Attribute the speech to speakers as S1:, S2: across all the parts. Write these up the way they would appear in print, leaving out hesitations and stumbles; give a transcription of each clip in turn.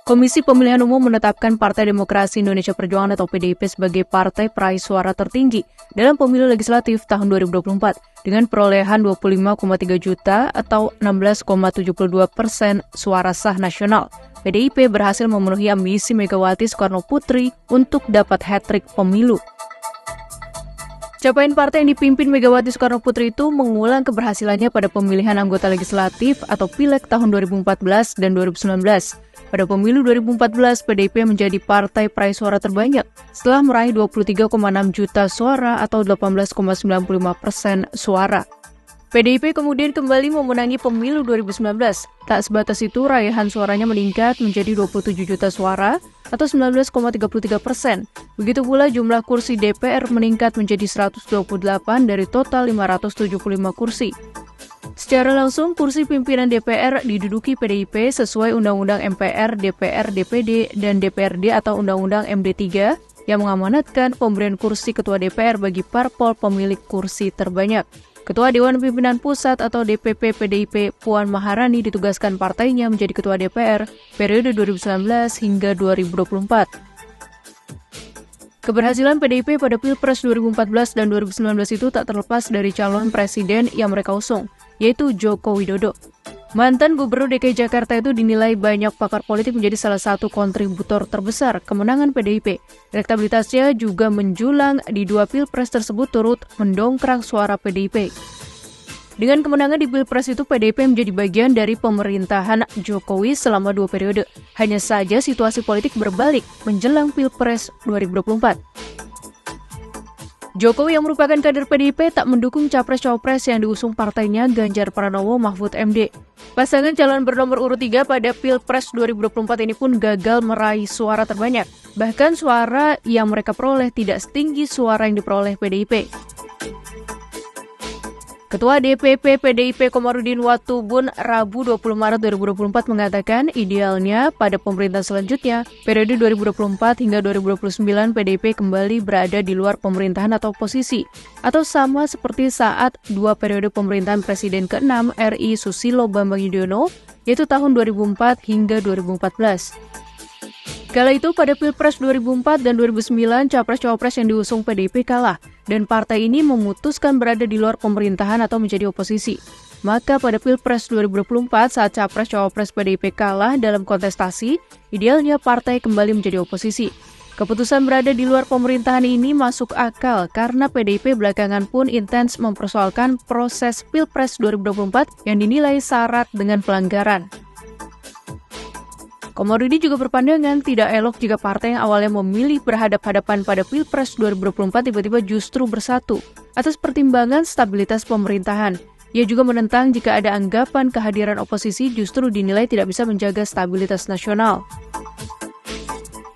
S1: Komisi Pemilihan Umum menetapkan Partai Demokrasi Indonesia Perjuangan atau PDIP sebagai partai peraih suara tertinggi dalam pemilu legislatif tahun 2024 dengan perolehan 25,3 juta atau 16,72% suara sah nasional. PDIP berhasil memenuhi ambisi Megawati Soekarno Putri untuk dapat hat-trick pemilu. Capaian partai yang dipimpin Megawati Soekarno Putri itu mengulang keberhasilannya pada pemilihan anggota legislatif atau Pileg tahun 2014 dan 2019. Pada pemilu 2014, PDIP menjadi partai peraih suara terbanyak setelah meraih 23,6 juta suara atau 18,95% suara. PDIP kemudian kembali memenangi pemilu 2019. Tak sebatas itu, raihan suaranya meningkat menjadi 27 juta suara atau 19,33%. Begitu pula jumlah kursi DPR meningkat menjadi 128 dari total 575 kursi. Secara langsung, kursi pimpinan DPR diduduki PDIP sesuai Undang-Undang MPR, DPR, DPD, dan DPRD atau Undang-Undang MD3 yang mengamanatkan pemberian kursi Ketua DPR bagi parpol pemilik kursi terbanyak. Ketua Dewan Pimpinan Pusat atau DPP PDIP Puan Maharani ditugaskan partainya menjadi Ketua DPR periode 2019 hingga 2024. Keberhasilan PDIP pada Pilpres 2014 dan 2019 itu tak terlepas dari calon presiden yang mereka usung, yaitu Joko Widodo. Mantan Gubernur DKI Jakarta itu dinilai banyak pakar politik menjadi salah satu kontributor terbesar kemenangan PDIP. Elektabilitasnya juga menjulang di dua Pilpres tersebut turut mendongkrak suara PDIP. Dengan kemenangan di Pilpres itu, PDIP menjadi bagian dari pemerintahan Jokowi selama 2 periode. Hanya saja situasi politik berbalik menjelang Pilpres 2024. Jokowi yang merupakan kader PDIP tak mendukung capres-cawapres yang diusung partainya Ganjar Pranowo Mahfud MD. Pasangan calon bernomor urut 3 pada Pilpres 2024 ini pun gagal meraih suara terbanyak. Bahkan suara yang mereka peroleh tidak setinggi suara yang diperoleh PDIP. Ketua DPP PDIP Komarudin Watubun Rabu 20 Maret 2024 mengatakan idealnya pada pemerintahan selanjutnya, periode 2024 hingga 2029 PDIP kembali berada di luar pemerintahan atau oposisi, atau sama seperti saat 2 periode pemerintahan Presiden ke-6 RI Susilo Bambang Yudhoyono, yaitu tahun 2004 hingga 2014. Kala itu pada Pilpres 2004 dan 2009, capres-cawapres yang diusung PDIP kalah, dan partai ini memutuskan berada di luar pemerintahan atau menjadi oposisi. Maka pada Pilpres 2024, saat capres-cawapres PDIP kalah dalam kontestasi, idealnya partai kembali menjadi oposisi. Keputusan berada di luar pemerintahan ini masuk akal karena PDIP belakangan pun intens mempersoalkan proses Pilpres 2024 yang dinilai syarat dengan pelanggaran. Komarudin juga berpandangan tidak elok jika partai yang awalnya memilih berhadap-hadapan pada Pilpres 2024 tiba-tiba justru bersatu atas pertimbangan stabilitas pemerintahan. Ia juga menentang jika ada anggapan kehadiran oposisi justru dinilai tidak bisa menjaga stabilitas nasional.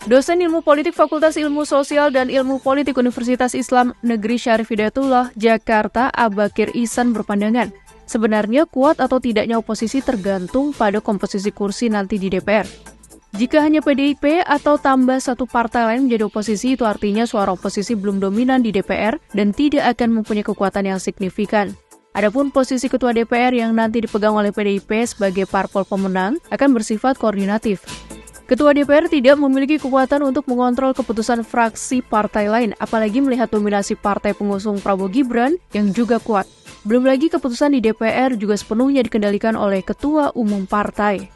S1: Dosen Ilmu Politik Fakultas Ilmu Sosial dan Ilmu Politik Universitas Islam Negeri Syarif Hidayatullah, Jakarta, Abakir Ihsan berpandangan, sebenarnya kuat atau tidaknya oposisi tergantung pada komposisi kursi nanti di DPR. Jika hanya PDIP atau tambah satu partai lain menjadi oposisi, itu artinya suara oposisi belum dominan di DPR dan tidak akan mempunyai kekuatan yang signifikan. Adapun posisi Ketua DPR yang nanti dipegang oleh PDIP sebagai parpol pemenang akan bersifat koordinatif. Ketua DPR tidak memiliki kekuatan untuk mengontrol keputusan fraksi partai lain, apalagi melihat dominasi partai pengusung Prabowo Gibran yang juga kuat. Belum lagi keputusan di DPR juga sepenuhnya dikendalikan oleh Ketua Umum Partai.